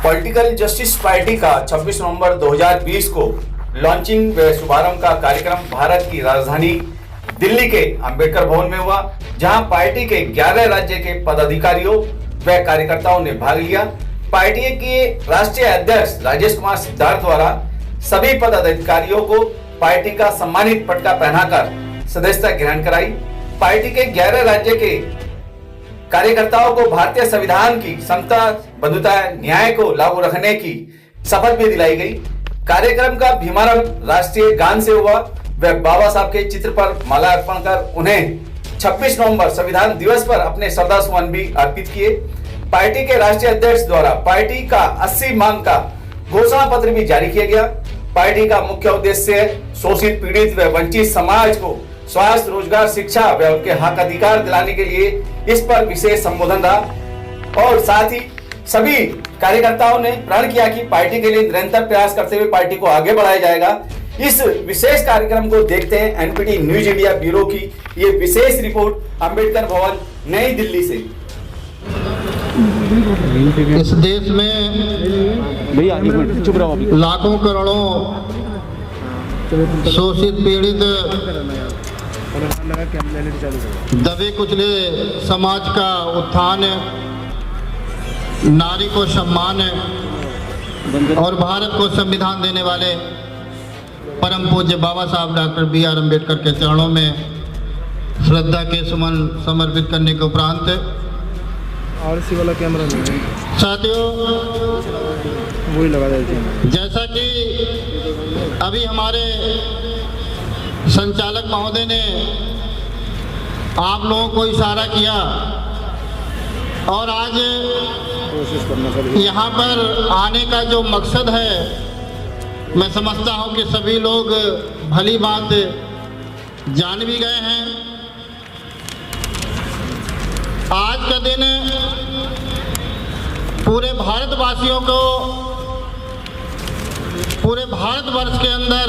Political justice party का 26 नवंबर 2020 को launching व शुभारंभ का कार्यक्रम भारत की राजधानी दिल्ली के अंबेडकर भवन में हुआ, जहां पार्टी के 11 राज्य के पदाधिकारियों व कार्यकर्ताओं ने भाग लिया। पार्टी के राष्ट्रीय अध्यक्ष राजेश कुमार सिद्धार्थ द्वारा सभी पदाधिकारियों को पार्टी का सम्मानित पटका पहनाकर सदस्यता ग्रहण कराई। पार्टी के 11 राज्य के कार्यकर्ताओं को भारतीय संविधान की समता, बंधुता, न्याय को लागू रखने की शपथ भी दिलाई गई। कार्यक्रम का शुभारंभ राष्ट्रीय गान से हुआ व बाबा साहब के चित्र पर माला अर्पण कर उन्हें 26 नवंबर संविधान दिवस पर अपने श्रद्धासुमन भी अर्पित किए। पार्टी के राष्ट्रीय अध्यक्ष द्वारा पार्टी का 80 मांग का घोषणा पत्र भी जारी किया गया। पार्टी का मुख्य उद्देश्य शोषित, पीड़ित व वंचित समाज को स्वास्थ्य, रोजगार, शिक्षा व उनके हक अधिकार दिलाने के लिए इस पर विशेष संबोधन रहा और साथ ही सभी कार्यकर्ताओं ने प्रण किया कि पार्टी के लिए निरंतर प्रयास करते हुए पार्टी को आगे बढ़ाया जाएगा। इस विशेष कार्यक्रम को देखते हैं एनपीटी न्यूज इंडिया ब्यूरो की ये विशेष रिपोर्ट अंबेडकर भवन, नई दिल्ली से। इस देश में लाखों करोड़ों शोषित, पीड़ित, दबे कुचले समाज का उत्थान, नारी को सम्मान और भारत को संविधान देने वाले परम पूज्य बाबा साहब डॉक्टर BR अम्बेडकर के चरणों में श्रद्धा के सुमन समर्पित करने के उपरांत वाला कैमरा साथियों, वही लगा देते। जैसा कि अभी हमारे संचालक महोदय ने आप लोगों को इशारा किया और आज यहाँ पर आने का जो मकसद है, मैं समझता हूँ कि सभी लोग भली बात जान भी गए हैं। आज का दिन पूरे भारतवासियों को, पूरे भारतवर्ष के अंदर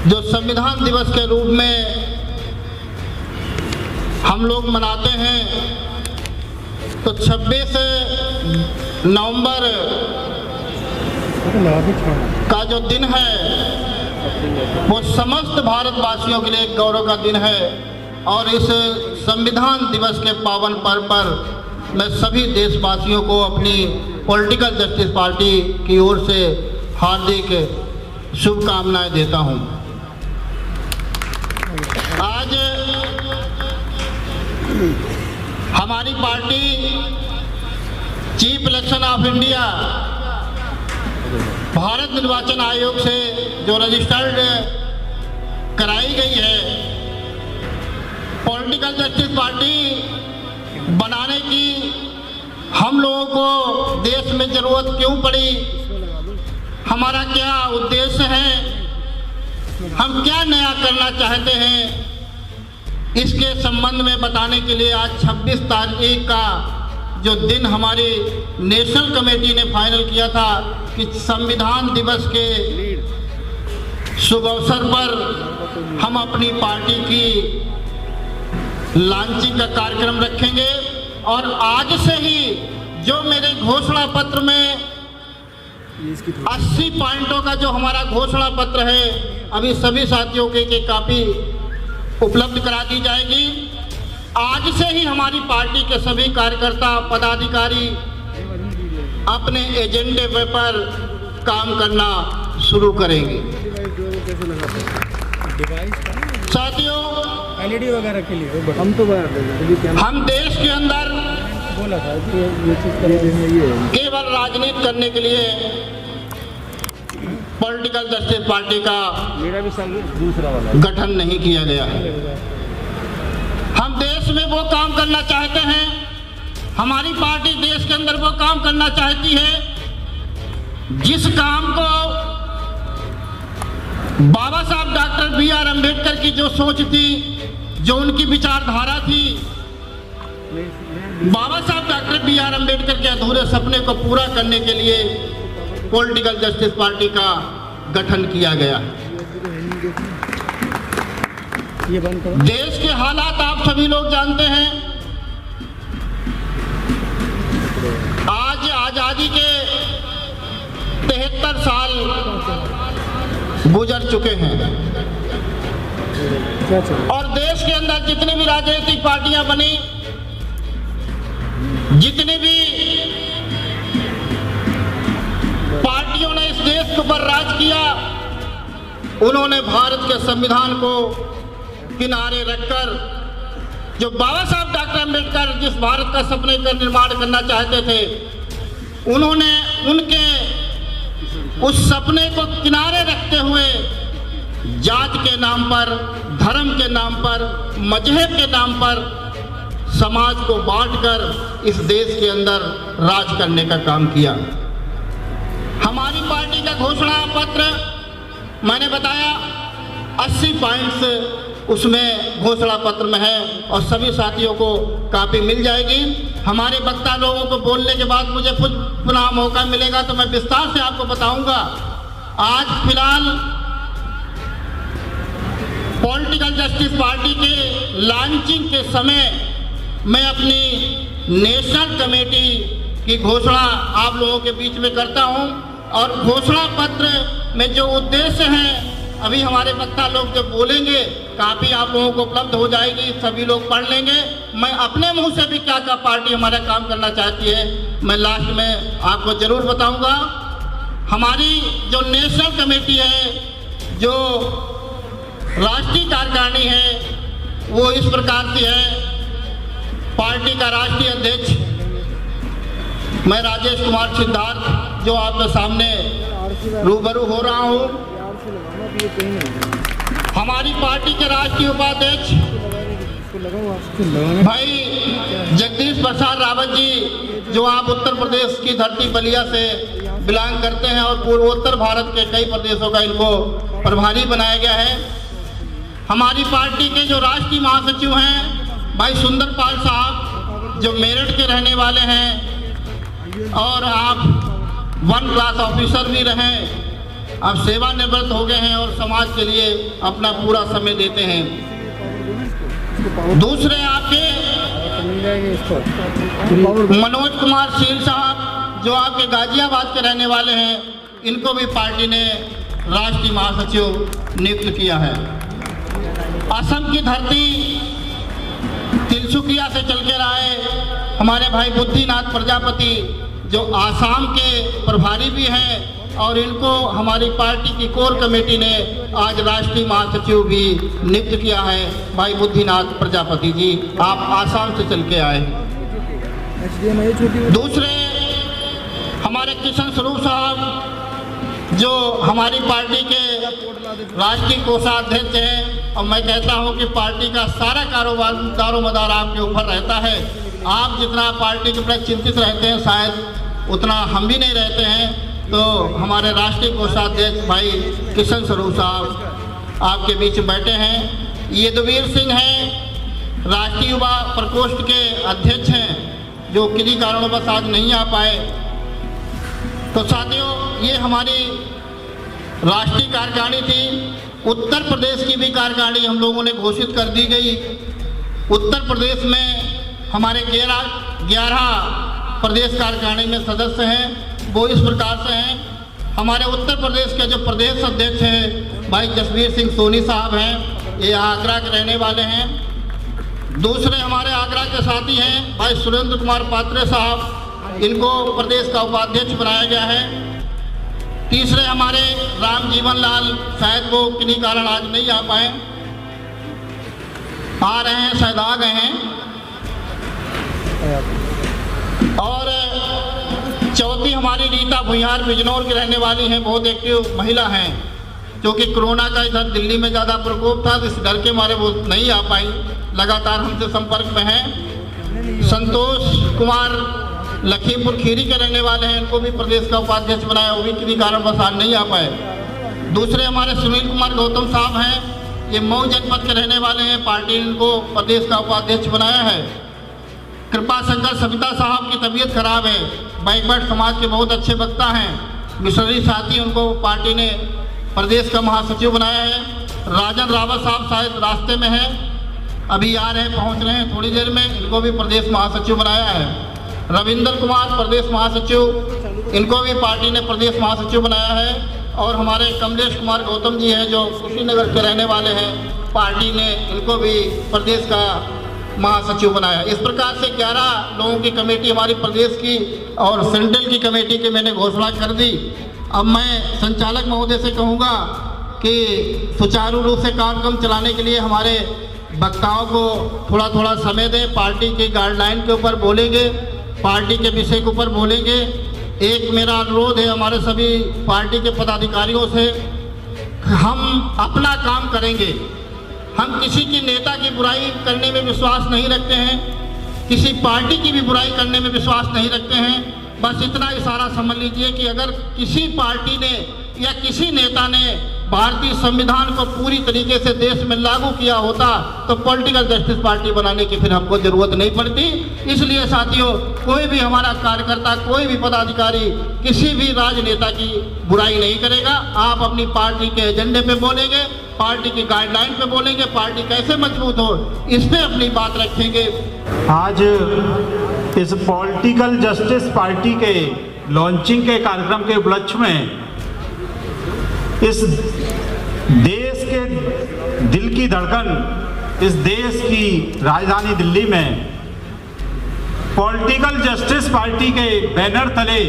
जो संविधान दिवस के रूप में हम लोग मनाते हैं, तो 26 नवंबर का जो दिन है वो समस्त भारतवासियों के लिए एक गौरव का दिन है। और इस संविधान दिवस के पावन पर्व पर मैं सभी देशवासियों को अपनी पॉलिटिकल जस्टिस पार्टी की ओर से हार्दिक शुभकामनाएं देता हूं। आज हमारी party chief election of India Bharat निर्वाचन आयोग से जो रजिस्टर्ड कराई गई है, पॉलिटिकल जस्टिस पार्टी बनाने की हम लोगों को देश में जरूरत क्यों पड़ी, हमारा क्या उद्देश्य है, हम क्या नया करना चाहते हैं, इसके संबंध में बताने के लिए आज 26 तारीख का जो दिन हमारी नेशनल कमेटी ने फाइनल किया था कि संविधान दिवस के शुभ अवसर पर हम अपनी पार्टी की लॉन्चिंग का कार्यक्रम रखेंगे। और आज से ही जो मेरे घोषणा पत्र में 80 पॉइंटों का जो हमारा घोषणा पत्र है, अभी सभी साथियों के कापी उपलब्ध करा दी जाएगी। आज से ही हमारी पार्टी के सभी कार्यकर्ता, पदाधिकारी अपने एजेंडे पर काम करना शुरू करेंगे। साथियों, LED वगैरह के लिए हम तो हम देश के अंदर बोला था कि ये चीज केवल राजनीति करने के लिए पॉलिटिकल जस्टिस पार्टी का मेरा भी दूसरा वाला गठन नहीं किया गया है। हम देश में वो काम करना चाहते हैं, हमारी पार्टी देश के अंदर वो काम करना चाहती है जिस काम को बाबा साहब डॉक्टर BR अम्बेडकर की जो सोच थी, जो उनकी विचारधारा थी, बाबा साहब डॉक्टर BR अम्बेडकर के अधूरे सपने को पूरा करने के लिए पॉलिटिकल जस्टिस पार्टी का गठन किया गया। देश के हालात आप सभी लोग जानते हैं। आज आजादी साल गुजर चुके हैं क्या चल और देश के अंदर जितनी भी राजनीतिक पार्टियां बनी, जितनी भी पार्टियों ने इस देश के ऊपर राज किया, उन्होंने भारत के संविधान को किनारे रखकर जो बाबा साहब डॉक्टर अम्बेडकर जिस भारत का सपने का निर्माण करना चाहते थे, उन्होंने उनके उस सपने को किनारे रखते हुए जात के नाम पर, धर्म के नाम पर, मजहब के नाम पर समाज को बांटकर इस देश के अंदर राज करने का काम किया। हमारी पार्टी का घोषणा पत्र मैंने बताया 80 पॉइंट्स उसमें घोषणा पत्र में है और सभी साथियों को कापी मिल जाएगी। हमारे वक्ता लोगों को बोलने के बाद मुझे पुनः मौका मिलेगा तो मैं विस्तार से आपको बताऊंगा। आज फिलहाल पॉलिटिकल जस्टिस पार्टी के लॉन्चिंग के समय मैं अपनी नेशनल कमेटी की घोषणा आप लोगों के बीच में करता हूं और घोषणा पत्र में जो उद्देश्य हैं अभी हमारे वक्ता लोग जो बोलेंगे, काफी आप लोगों को उपलब्ध हो जाएगी, सभी लोग पढ़ लेंगे। मैं अपने मुंह से भी क्या क्या पार्टी हमारा काम करना चाहती है मैं लास्ट में आपको जरूर बताऊंगा। हमारी जो नेशनल कमेटी है, जो राष्ट्रीय कार्यकारिणी है, वो इस प्रकार से है। पार्टी का राष्ट्रीय अध्यक्ष मैं राजेश कुमार सिद्धार्थ जो आपके सामने रूबरू हो रहा हूँ। हमारी पार्टी के राष्ट्रीय उपाध्यक्ष भाई जगदीश प्रसाद रावत जी जो आप उत्तर प्रदेश की धरती बलिया से बिलोंग करते हैं और पूर्वोत्तर भारत के कई प्रदेशों का इनको प्रभारी बनाया गया है। हमारी पार्टी के जो राष्ट्रीय महासचिव हैं भाई सुंदर पाल साहब जो मेरठ के रहने वाले हैं और आप 1 क्लास ऑफिसर भी रहे, अब सेवानिवृत्त हो गए हैं और समाज के लिए अपना पूरा समय देते हैं। दूसरे आपके मनोज कुमार शील साहब जो आपके गाजियाबाद के रहने वाले हैं, इनको भी पार्टी ने राष्ट्रीय महासचिव नियुक्त किया है। असम की धरती तिनसुकिया से चल कर आए हमारे भाई बुद्धिनाथ प्रजापति जो आसाम के प्रभारी भी हैं और इनको हमारी पार्टी की कोर कमेटी ने आज राष्ट्रीय महासचिव भी नियुक्त किया है। भाई बुद्धिनाथ प्रजापति जी आप आसाम से चल के आए। दूसरे हमारे किशन स्वरूप साहब जो हमारी पार्टी के राष्ट्रीय कोषाध्यक्ष हैं और मैं कहता हूं कि पार्टी का सारा कारोबार दारोमदार आपके ऊपर रहता है। आप जितना पार्टी के प्रति चिंतित रहते हैं शायद उतना हम भी नहीं रहते हैं। तो हमारे राष्ट्रीय कोषाध्यक्ष भाई किशन स्वरूप साहब आपके बीच बैठे हैं। यदुवीर सिंह हैं राष्ट्रीय युवा प्रकोष्ठ के अध्यक्ष हैं जो किन्हीं कारणों पर आज नहीं आ पाए। तो साथियों ये हमारी राष्ट्रीय कार्यकारिणी थी। उत्तर प्रदेश की भी कार्यकारिणी हम लोगों ने घोषित कर दी गई। उत्तर प्रदेश में हमारे 11 प्रदेश कार्यकारिणी में सदस्य हैं, वो इस प्रकार से हैं। हमारे उत्तर प्रदेश के जो प्रदेश अध्यक्ष हैं भाई जसवीर सिंह सोनी साहब हैं, ये आगरा के रहने वाले हैं। दूसरे हमारे आगरा के साथी हैं भाई सुरेंद्र कुमार पात्रे साहब, इनको प्रदेश का उपाध्यक्ष बनाया गया है। तीसरे हमारे राम जीवन लाल, शायद वो किन्हीं कारण आज नहीं आ पाए, आ रहे हैं शायद आ गए हैं। और चौथी हमारी रीता भुइयार बिजनौर की रहने वाली हैं, बहुत एक्टिव महिला हैं क्योंकि कोरोना का इधर दिल्ली में ज़्यादा प्रकोप था, इस डर के मारे वो नहीं आ पाई, लगातार हमसे संपर्क में हैं। संतोष कुमार लखीमपुर खीरी के रहने वाले हैं, इनको भी प्रदेश का उपाध्यक्ष बनाया, वो भी किसी कारणवश आज नहीं आ पाए। दूसरे हमारे सुनील कुमार गौतम साहब हैं, ये मऊ जनपद के रहने वाले हैं, पार्टी ने इनको प्रदेश का उपाध्यक्ष बनाया है। कृपा शंकर सविता साहब की तबीयत खराब है, बैकवर्ड समाज के बहुत अच्छे वक्ता हैं, मिशनरी साथी, उनको पार्टी ने प्रदेश का महासचिव बनाया है। राजन रावत साहब शायद रास्ते में हैं, अभी आ रहे हैं, पहुंच रहे हैं थोड़ी देर में, इनको भी प्रदेश महासचिव बनाया है। रविंद्र कुमार प्रदेश महासचिव इनको भी पार्टी ने प्रदेश महासचिव बनाया है। और हमारे कमलेश कुमार गौतम जी हैं जो कुशीनगर के रहने वाले हैं, पार्टी ने इनको भी प्रदेश का महासचिव बनाया। इस प्रकार से 11 लोगों की कमेटी हमारी प्रदेश की और सेंट्रल की कमेटी की मैंने घोषणा कर दी। अब मैं संचालक महोदय से कहूँगा कि सुचारू रूप से कार्यक्रम चलाने के लिए हमारे वक्ताओं को थोड़ा थोड़ा समय दें। पार्टी के गाइडलाइन के ऊपर बोलेंगे, पार्टी के विषय के ऊपर बोलेंगे। एक मेरा अनुरोध है हमारे सभी पार्टी के पदाधिकारियों से, हम अपना काम करेंगे। हम किसी की नेता की बुराई करने में विश्वास नहीं रखते हैं, किसी पार्टी की भी बुराई करने में विश्वास नहीं रखते हैं। बस इतना इशारा समझ लीजिए कि अगर किसी पार्टी ने या किसी नेता ने भारतीय संविधान को पूरी तरीके से देश में लागू किया होता तो पॉलिटिकल जस्टिस पार्टी बनाने की फिर हमको जरूरत नहीं पड़ती। इसलिए साथियों, कोई भी हमारा कार्यकर्ता, कोई भी पदाधिकारी किसी भी राजनेता की बुराई नहीं करेगा। आप अपनी पार्टी के एजेंडे पे बोलेंगे, पार्टी की गाइडलाइन पे बोलेंगे, पार्टी कैसे मजबूत हो इस पे अपनी बात रखेंगे। आज इस पॉलिटिकल जस्टिस पार्टी के लॉन्चिंग के कार्यक्रम के उपलक्ष्य में इस देश के दिल की धड़कन, इस देश की राजधानी दिल्ली में पॉलिटिकल जस्टिस पार्टी के बैनर तले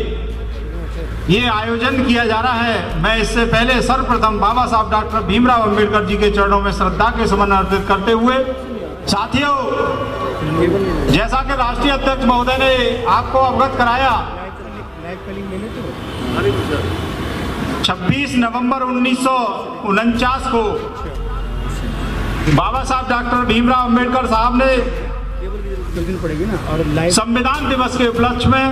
ये आयोजन किया जा रहा है। मैं इससे पहले सर्वप्रथम बाबा साहब डॉक्टर भीमराव अंबेडकर जी के चरणों में श्रद्धा के सुमन अर्पित करते हुए, साथियों, जैसा कि राष्ट्रीय अध्यक्ष महोदय ने आपको अवगत कराया, 26 नवंबर 1949 को बाबा साहब डॉक्टर भीमराव अंबेडकर साहब ने संविधान दिवस के उपलक्ष्य में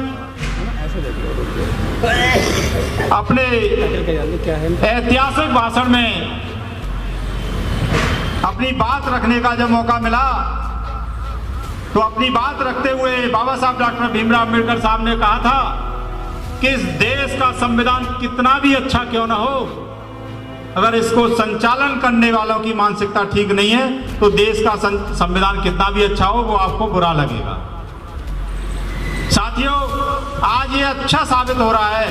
अपने ऐतिहासिक भाषण में अपनी बात रखने का जब मौका मिला तो अपनी बात रखते हुए बाबा साहब डॉक्टर भीमराव अंबेडकर साहब ने कहा था कि इस देश का संविधान कितना भी अच्छा क्यों ना हो, अगर इसको संचालन करने वालों की मानसिकता ठीक नहीं है तो देश का संविधान कितना भी अच्छा हो वो आपको बुरा लगेगा। साथियों, आज ये अच्छा साबित हो रहा है।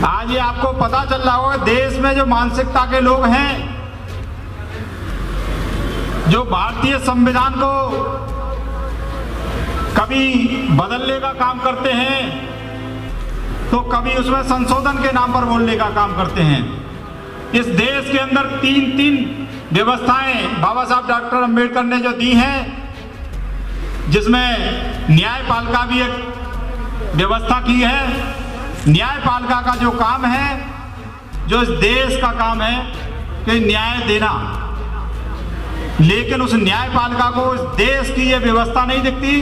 आज ये आपको पता चल रहा होगा देश में जो मानसिकता के लोग हैं, जो भारतीय संविधान को कभी बदलने का काम करते हैं तो कभी उसमें संशोधन के नाम पर बोलने का काम करते हैं। इस देश के अंदर तीन व्यवस्थाएं बाबा साहब डॉक्टर अंबेडकर ने जो दी हैं, जिसमें न्यायपालिका भी एक व्यवस्था की है। न्यायपालिका का जो काम है, जो इस देश का काम है कि न्याय देना, लेकिन उस न्यायपालिका को इस देश की ये व्यवस्था नहीं दिखती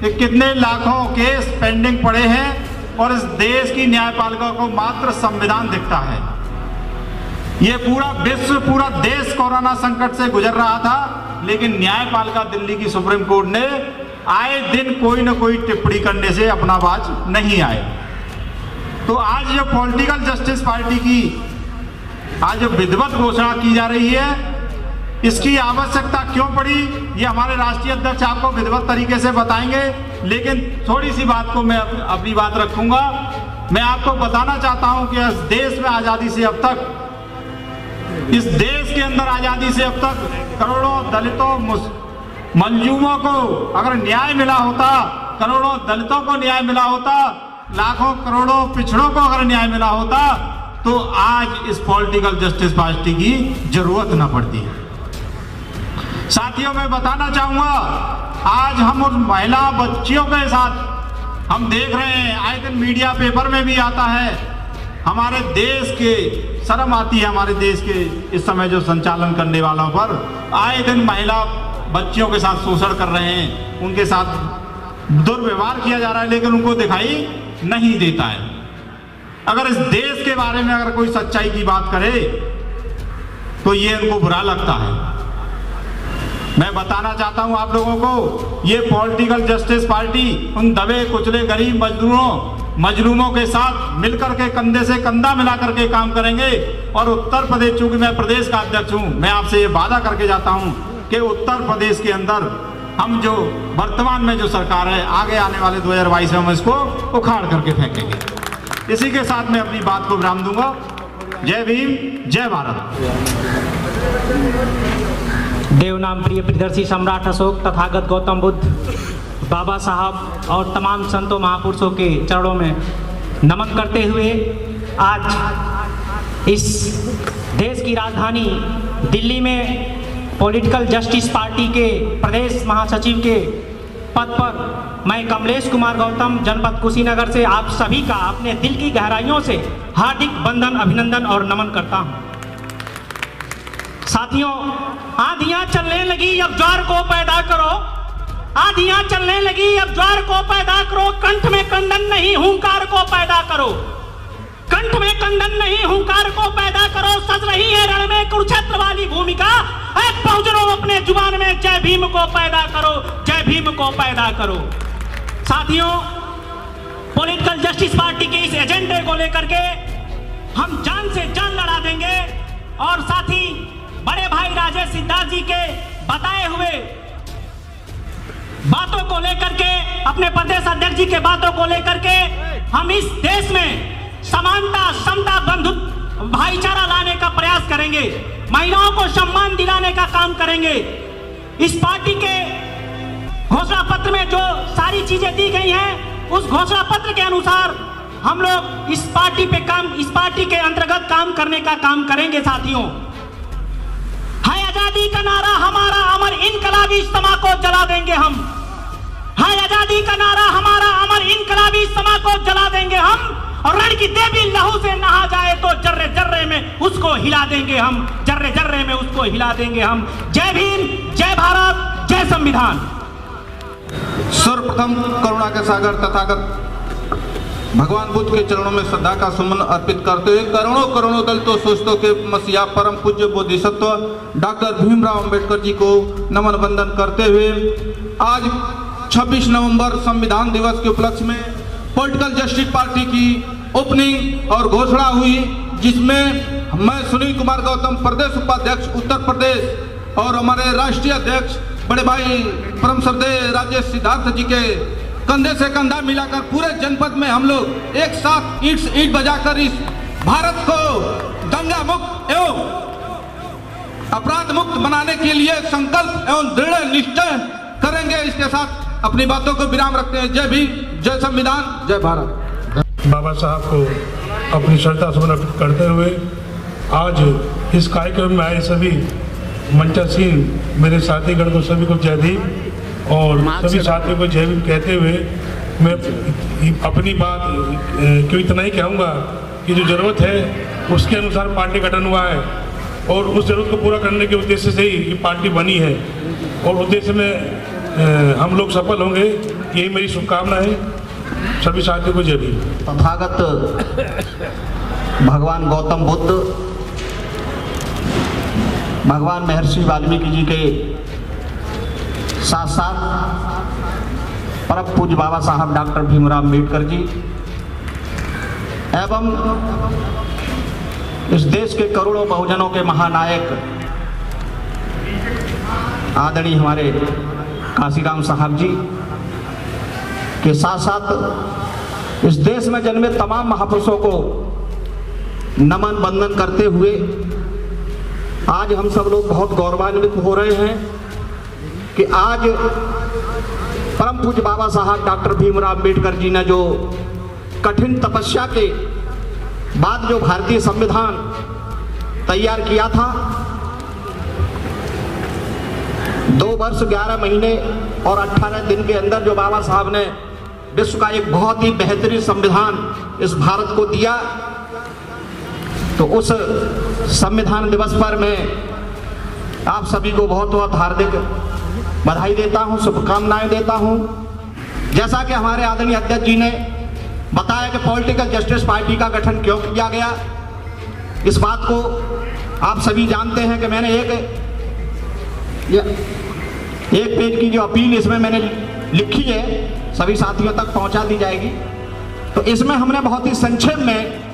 कि कितने लाखों केस पेंडिंग पड़े हैं और इस देश की न्यायपालिका को मात्र संविधान दिखता है। ये पूरा विश्व, पूरा देश कोरोना संकट से गुजर रहा था, लेकिन न्यायपालिका दिल्ली की सुप्रीम कोर्ट ने आए दिन कोई न कोई टिप्पणी करने से अपना बाज नहीं आए। तो आज जो पॉलिटिकल जस्टिस पार्टी की आज जो विधिवत घोषणा की जा रही है, इसकी आवश्यकता क्यों पड़ी ये हमारे राष्ट्रीय अध्यक्ष आपको विधिवत तरीके से बताएंगे, लेकिन थोड़ी सी बात को मैं अपनी बात रखूंगा। मैं आपको बताना चाहता हूं कि इस देश में आज़ादी से अब तक, इस देश के अंदर आज़ादी से अब तक करोड़ों दलितों मंजूमों को अगर न्याय मिला होता, करोड़ों दलितों को न्याय मिला होता, लाखों करोड़ों पिछड़ों को अगर न्याय मिला होता तो आज इस पॉलिटिकल जस्टिस पार्टी की जरूरत न पड़ती। साथियों, मैं बताना चाहूंगा, आज हम उन महिला बच्चियों के साथ हम देख रहे हैं, आए दिन मीडिया पेपर में भी आता है, हमारे देश के शर्म आती है हमारे देश के इस समय जो संचालन करने वालों पर। आए दिन महिला बच्चियों के साथ शोषण कर रहे हैं, उनके साथ दुर्व्यवहार किया जा रहा है, लेकिन उनको दिखाई नहीं देता है। अगर इस देश के बारे में अगर कोई सच्चाई की बात करे तो ये उनको बुरा लगता है। मैं बताना चाहता हूं आप लोगों को, ये पॉलिटिकल जस्टिस पार्टी उन दबे कुचले गरीब मजलूमों के साथ मिलकर के कंधे से कंधा मिला करके काम करेंगे। और उत्तर प्रदेश, चूंकि मैं प्रदेश का अध्यक्ष हूं, मैं आपसे ये वादा करके जाता हूं कि उत्तर प्रदेश के अंदर हम जो वर्तमान में जो सरकार है, आगे आने वाले 2022 में हम इसको उखाड़ करके फेंकेंगे। इसी के साथ मैं अपनी बात को विराम दूंगा। जय भीम, जय भारत। देवनाम प्रिय प्रियदर्शी सम्राट अशोक, तथागत गौतम बुद्ध, बाबा साहब और तमाम संतों महापुरुषों के चरणों में नमन करते हुए आज इस देश की राजधानी दिल्ली में पॉलिटिकल जस्टिस पार्टी के प्रदेश महासचिव के पद पर मैं कमलेश कुमार गौतम, जनपद कुशीनगर से आप सभी का अपने दिल की गहराइयों से हार्दिक वंदन, अभिनंदन और नमन करता हूं। साथियों, आंधियां चलने लगी, अब ज्वार को पैदा करो। आंधियां चलने लगी, अब ज्वार को पैदा करो। कंठ में कंदन नहीं, हुंकार को पैदा करो। कंठ में कंदन नहीं, हुंकार को पैदा करो। सज रही है रण में कुरुक्षेत्र वाली भूमिका। बहुजनों अपने जुबान में जय भीम को पैदा करो, जय भीम को पैदा करो। साथियों, पॉलिटिकल जस्टिस पार्टी के इस एजेंडे को लेकर के हम जान से जान लड़ा देंगे और साथ ही बड़े भाई राजेश सिद्धार्थ जी के बताए हुए बातों को लेकर के, अपने प्रदेश अध्यक्ष जी के बातों को लेकर के हम इस देश में समानता, समता, बंधुत्व, भाईचारा लाने का प्रयास करेंगे। महिलाओं को सम्मान दिलाने का काम करेंगे। इस पार्टी के घोषणा पत्र में जो सारी चीजें दी गई हैं, उस घोषणा पत्र के अनुसार हम लोग इस पार्टी के अंतर्गत काम करने का काम करेंगे। साथियों, है आजादी का नारा हमारा अमर, इनकलाबी इज्तिमा को जला देंगे हम। है आजादी का नारा हमारा अमर, इनकलाबी इज्तिमा को जला देंगे हम। और रण की देवी लहू से नहा जाए तो जर्रे जर्रे में उसको हिला देंगे हम, जर्रे जर्रे में उसको हिला देंगे हम। जय भीम, जय भारत, जय संविधान। सर्वप्रथम करुणा के सागर तथागत भगवान बुद्ध के चरणों में श्रद्धा का सुमन अर्पित करते हुए करोड़ों करोड़ों दलितों सोचतों के मसीहा परम पूज्य बोधिसत्व डॉक्टर भीमराव अंबेडकर जी को नमन वंदन करते हुए आज 26 नवंबर संविधान दिवस के उपलक्ष्य में पॉलिटिकल जस्टिस पार्टी की ओपनिंग और घोषणा हुई, जिसमें मैं सुनील कुमार गौतम, प्रदेश उपाध्यक्ष उत्तर प्रदेश, और हमारे राष्ट्रीय अध्यक्ष बड़े भाई परम श्रद्धेय राजेश सिद्धार्थ जी के कंधे से कंधा मिलाकर पूरे जनपद में हम लोग एक साथ ईंट बजाकर इस भारत को दंगा मुक्त एवं अपराध मुक्त बनाने के लिए संकल्प एवं दृढ़ निश्चय करेंगे। इसके साथ अपनी बातों को विराम रखते हैं। जय भीम, जय संविधान, जय भारत। बाबा साहब को अपनी श्रद्धा सुमन अर्पित करते हुए आज इस कार्यक्रम में आए सभी मंचासीन मेरे साथीगण को सभी को जय भीम और सभी साथियों को जय भीम कहते हुए मैं अपनी बात क्यों इतना ही कहूँगा कि जो ज़रूरत है उसके अनुसार पार्टी गठन हुआ है और उस ज़रूरत को पूरा करने के उद्देश्य से ही ये पार्टी बनी है और उद्देश्य में हम लोग सफल होंगे, यही मेरी शुभकामना है। सभी साथियों को जय भीम। तथागत भगवान गौतम बुद्ध, भगवान महर्षि वाल्मीकि जी के साथ साथ परम पूज्य बाबा साहब डॉक्टर भीमराव अंबेडकर जी एवं इस देश के करोड़ों बहुजनों के महानायक आदरणीय हमारे काशीराम साहब जी के साथ साथ इस देश में जन्मे तमाम महापुरुषों को नमन वंदन करते हुए आज हम सब लोग बहुत गौरवान्वित हो रहे हैं कि आज परम पूज्य बाबा साहब डॉक्टर भीमराव अंबेडकर जी ने जो कठिन तपस्या के बाद जो भारतीय संविधान तैयार किया था, 2 वर्ष 11 महीने और 18 दिन के अंदर जो बाबा साहब ने विश्व का एक बहुत ही बेहतरीन संविधान इस भारत को दिया, तो उस संविधान दिवस पर मैं आप सभी को बहुत बहुत हार्दिक बधाई देता हूं, शुभकामनाएं देता हूं। जैसा कि हमारे आदरणीय अध्यक्ष जी ने बताया कि पॉलिटिकल जस्टिस पार्टी का गठन क्यों किया गया, इस बात को आप सभी जानते हैं कि मैंने एक पेज की जो अपील इसमें मैंने लिखी है सभी साथियों तक पहुंचा दी जाएगी। तो इसमें हमने बहुत ही संक्षेप में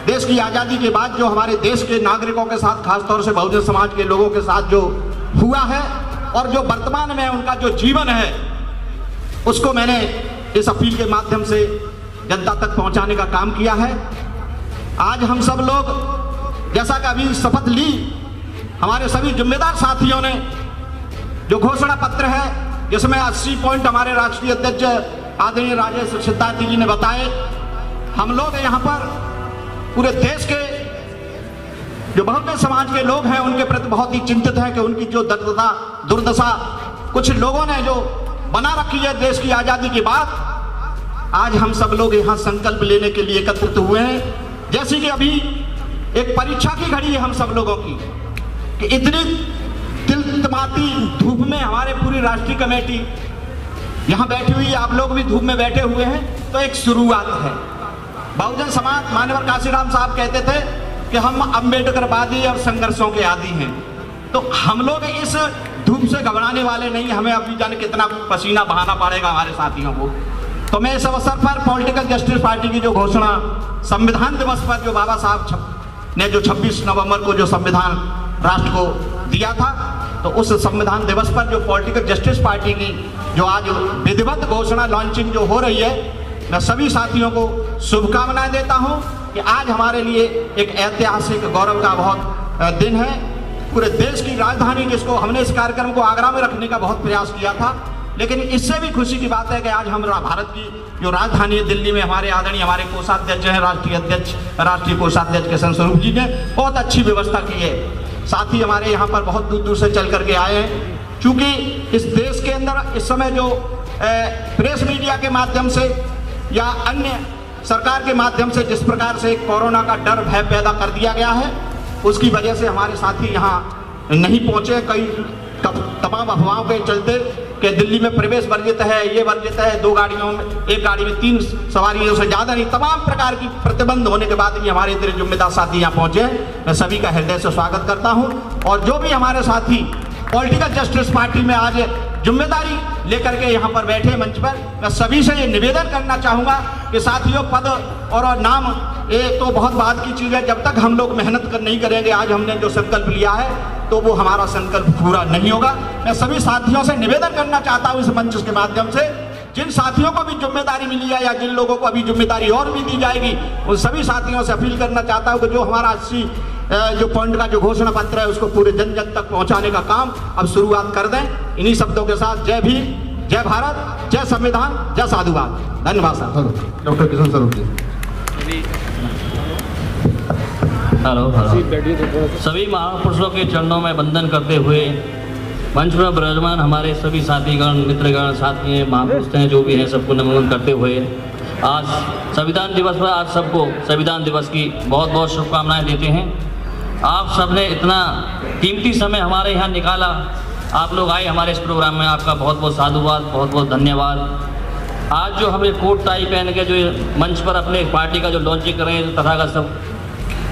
देश की आज़ादी के बाद जो हमारे देश के नागरिकों के साथ, खासतौर से बहुजन समाज के लोगों के साथ जो हुआ है, और जो वर्तमान में उनका जो जीवन है उसको मैंने इस अपील के माध्यम से जनता तक पहुंचाने का काम किया है। आज हम सब लोग जैसा कि अभी शपथ ली, हमारे सभी जिम्मेदार साथियों ने, जो घोषणा पत्र है जिसमें 80 पॉइंट हमारे राष्ट्रीय अध्यक्ष आदरणीय राजेश सिद्धार्थी जी ने बताए, हम लोग यहाँ पर पूरे देश के जो बहुजन समाज के लोग हैं उनके प्रति बहुत ही चिंतित हैं कि उनकी जो दुर्दशा कुछ लोगों ने जो बना रखी है देश की आजादी के बाद। आज हम सब लोग यहाँ संकल्प लेने के लिए एकत्रित हुए हैं। जैसे कि अभी एक परीक्षा की घड़ी है हम सब लोगों की, कि इतनी तिलतमाती धूप में हमारे पूरी राष्ट्रीय कमेटी यहाँ बैठी हुई है, आप लोग भी धूप में बैठे हुए हैं, तो एक शुरुआत है। बहुजन समाज मान्यवर काशीराम साहब कहते थे कि हम अम्बेडकरवादी और संघर्षों के आदी हैं, तो हम लोग इस धूप से घबराने वाले नहीं। हमें अभी जाने कितना पसीना बहाना पड़ेगा हमारे साथियों को। तो मैं इस अवसर पर पॉलिटिकल जस्टिस पार्टी की जो घोषणा संविधान दिवस पर जो बाबा साहब ने जो 26 नवंबर को जो संविधान राष्ट्र को दिया था, तो उस संविधान दिवस पर जो पॉलिटिकल जस्टिस पार्टी की जो आज विधिवत घोषणा लॉन्चिंग जो हो रही है, मैं सभी साथियों को शुभकामनाएं देता हूं कि आज हमारे लिए एक ऐतिहासिक गौरव का बहुत दिन है। पूरे देश की राजधानी, जिसको हमने इस कार्यक्रम को आगरा में रखने का बहुत प्रयास किया था, लेकिन इससे भी खुशी की बात है कि आज हम भारत की जो राजधानी है दिल्ली में हमारे आदरणीय हमारे कोषाध्यक्ष हैं, राष्ट्रीय कोषाध्यक्ष किशन स्वरूप जी ने बहुत अच्छी व्यवस्था की है। साथी हमारे यहाँ पर बहुत दूर दूर से चल करके आए हैं। चूँकि इस देश के अंदर इस समय जो प्रेस मीडिया के माध्यम से या अन्य सरकार के माध्यम से जिस प्रकार से कोरोना का डर भय पैदा कर दिया गया है, उसकी वजह से हमारे साथी यहाँ नहीं पहुँचे। कई तमाम अफवाहों के चलते कि दिल्ली में प्रवेश वर्जित है, ये वर्जित है, 2 गाड़ियों में, एक गाड़ी में 3 सवारियों से ज़्यादा नहीं, तमाम प्रकार की प्रतिबंध होने के बाद भी हमारे इतने जिम्मेदार साथी यहाँ पहुँचे। मैं सभी का हृदय से स्वागत करता हूँ। और जो भी हमारे साथी पॉलिटिकल जस्टिस पार्टी में आज जिम्मेदारी लेकर के यहाँ पर बैठे मंच पर, मैं सभी से ये निवेदन करना चाहूँगा कि साथियों, पद और नाम ये तो बहुत बात की चीज़ है। जब तक हम लोग मेहनत नहीं करेंगे, आज हमने जो संकल्प लिया है, तो वो हमारा संकल्प पूरा नहीं होगा। मैं सभी साथियों से निवेदन करना चाहता हूँ इस मंच के माध्यम से, जिन साथियों को भी जिम्मेदारी मिली है या जिन लोगों को अभी जिम्मेदारी और भी दी जाएगी, उन सभी साथियों से अपील करना चाहता हूँ कि जो हमारा 80 जो पॉइंट का जो घोषणा पत्र है उसको पूरे जन जन तक पहुंचाने का काम अब शुरुआत कर दें। इन्हीं शब्दों के साथ जय भीम, जय भारत, जय संविधान, जय साधुवाद। धन्यवाद साहब। डॉक्टर किशन स्वरूप जी। हेलो, सभी महापुरुषों के चरणों में वंदन करते हुए मंच पर विराजमान हमारे सभी साथीगण, मित्रगण, साथी महापुरुष हैं जो भी हैं, सबको नमन करते हुए आज संविधान दिवस पर आज सबको संविधान दिवस की बहुत बहुत शुभकामनाएं देते हैं। आप सबने इतना कीमती समय हमारे यहाँ निकाला, आप लोग आए हमारे इस प्रोग्राम में, आपका बहुत बहुत साधुवाद, बहुत बहुत धन्यवाद। आज जो हमें कोट टाई पहन के जो मंच पर अपने पार्टी का जो लॉन्चिंग कर रहे हैं, तथागत सब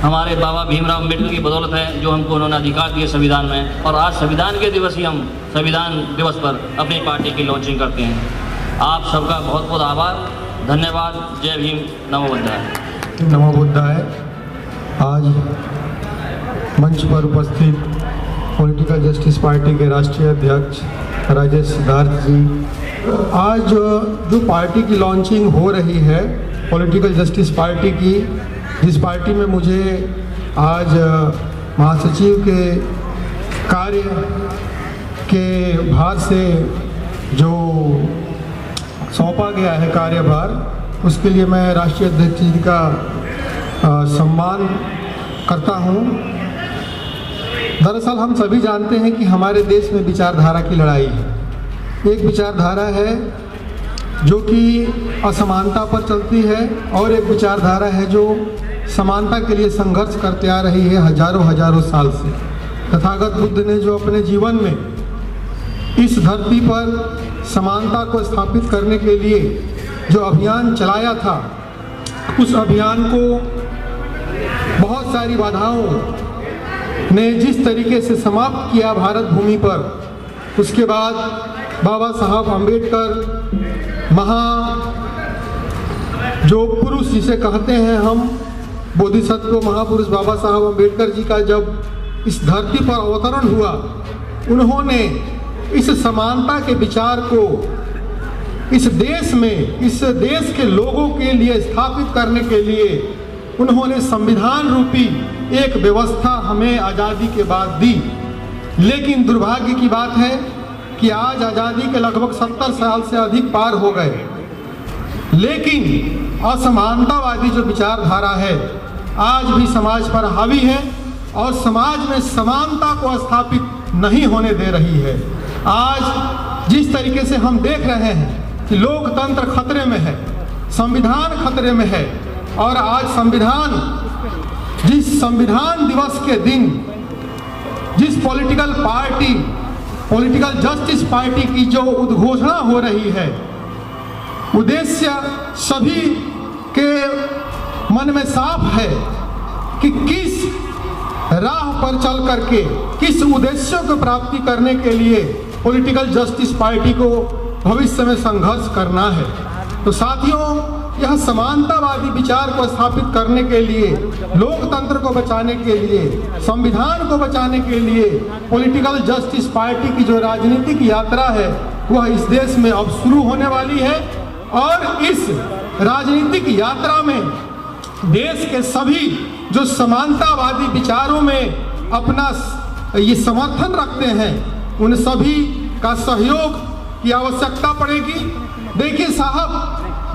हमारे बाबा भीमराव अम्बेडकर की बदौलत है जो हमको उन्होंने अधिकार दिए संविधान में, और आज संविधान के दिवस ही हम संविधान दिवस पर अपनी पार्टी की लॉन्चिंग करते हैं। आप सबका बहुत बहुत आभार, धन्यवाद। जय भीम, नमो बुद्धाय। नमो बुद्धाय। आज मंच पर उपस्थित पॉलिटिकल जस्टिस पार्टी के राष्ट्रीय अध्यक्ष राजेश सिद्धार्थ जी, आज जो पार्टी की लॉन्चिंग हो रही है पॉलिटिकल जस्टिस पार्टी की, जिस पार्टी में मुझे आज महासचिव के कार्य के भार से जो सौंपा गया है कार्यभार, उसके लिए मैं राष्ट्रीय अध्यक्ष जी का सम्मान करता हूं। दरअसल हम सभी जानते हैं कि हमारे देश में विचारधारा की लड़ाई है। एक विचारधारा है जो कि असमानता पर चलती है और एक विचारधारा है जो समानता के लिए संघर्ष करते आ रही है हजारों साल से। तथागत बुद्ध ने जो अपने जीवन में इस धरती पर समानता को स्थापित करने के लिए जो अभियान चलाया था, उस अभियान को बहुत सारी बाधाओं ने जिस तरीके से समाप्त किया भारत भूमि पर, उसके बाद बाबा साहब अम्बेडकर जो पुरुष जिसे कहते हैं हम, बोधिसत्व महापुरुष बाबा साहब अम्बेडकर जी का जब इस धरती पर अवतरण हुआ, उन्होंने इस समानता के विचार को इस देश में, इस देश के लोगों के लिए स्थापित करने के लिए उन्होंने संविधान रूपी एक व्यवस्था हमें आज़ादी के बाद दी। लेकिन दुर्भाग्य की बात है कि आज आज़ादी के लगभग 70 साल से अधिक पार हो गए, लेकिन असमानतावादी जो विचारधारा है आज भी समाज पर हावी है और समाज में समानता को स्थापित नहीं होने दे रही है। आज जिस तरीके से हम देख रहे हैं कि लोकतंत्र खतरे में है, संविधान खतरे में है, और आज जिस संविधान दिवस के दिन जिस पॉलिटिकल जस्टिस पार्टी की जो उद्घोषणा हो रही है, उद्देश्य सभी के मन में साफ है कि किस राह पर चल करके किस उद्देश्यों को प्राप्ति करने के लिए पॉलिटिकल जस्टिस पार्टी को भविष्य में संघर्ष करना है। तो साथियों, यह समानतावादी विचार को स्थापित करने के लिए, लोकतंत्र को बचाने के लिए, संविधान को बचाने के लिए पॉलिटिकल जस्टिस पार्टी की जो राजनीतिक यात्रा है वह इस देश में अब शुरू होने वाली है। और इस राजनीतिक यात्रा में देश के सभी जो समानतावादी विचारों में अपना ये समर्थन रखते हैं, उन सभी का सहयोग की आवश्यकता पड़ेगी। देखिए साहब,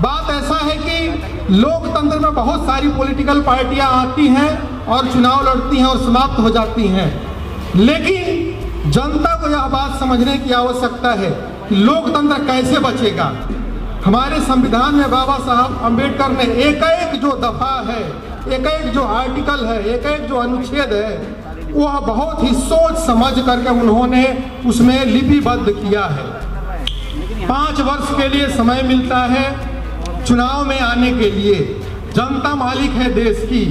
बात ऐसा है कि लोकतंत्र में बहुत सारी पॉलिटिकल पार्टियां आती हैं और चुनाव लड़ती हैं और समाप्त हो जाती हैं, लेकिन जनता को यह बात समझने की आवश्यकता है कि लोकतंत्र कैसे बचेगा। हमारे संविधान में बाबा साहब अम्बेडकर ने एक जो दफा है, एक जो आर्टिकल है, एक जो अनुच्छेद है, वह बहुत ही सोच समझ करके उन्होंने उसमें लिपिबद्ध किया है। 5 वर्ष के लिए समय मिलता है चुनाव में आने के लिए। जनता मालिक है देश की।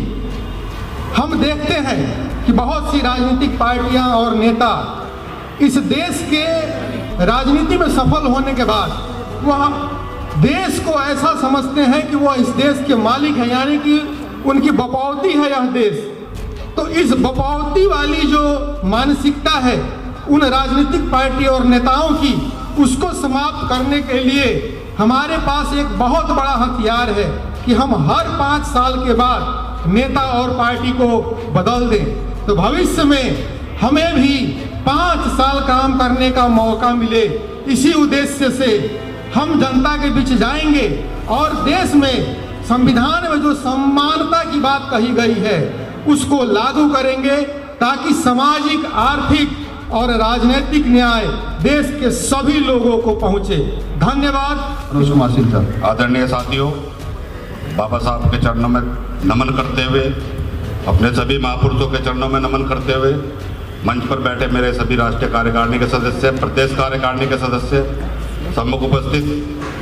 हम देखते हैं कि बहुत सी राजनीतिक पार्टियां और नेता इस देश के राजनीति में सफल होने के बाद वह देश को ऐसा समझते हैं कि वह इस देश के मालिक हैं, यानी कि उनकी बपौती है यह देश। तो इस बपौती वाली जो मानसिकता है उन राजनीतिक पार्टी और नेताओं की, उसको समाप्त करने के लिए हमारे पास एक बहुत बड़ा हथियार है कि हम हर 5 साल के बाद नेता और पार्टी को बदल दें। तो भविष्य में हमें भी 5 साल काम करने का मौका मिले। इसी उद्देश्य से हम जनता के बीच जाएंगे और देश में संविधान में जो समानता की बात कही गई है उसको लागू करेंगे, ताकि सामाजिक, आर्थिक और राजनीतिक न्याय देश के सभी लोगों को पहुंचे। धन्यवाद। आदरणीय साथियों, बाबा साहब के चरणों में नमन करते हुए, अपने सभी महापुरुषों के चरणों में नमन करते हुए, मंच पर बैठे मेरे सभी राष्ट्रीय कार्यकारिणी के सदस्य, प्रदेश कार्यकारिणी के सदस्य, सम्मुख उपस्थित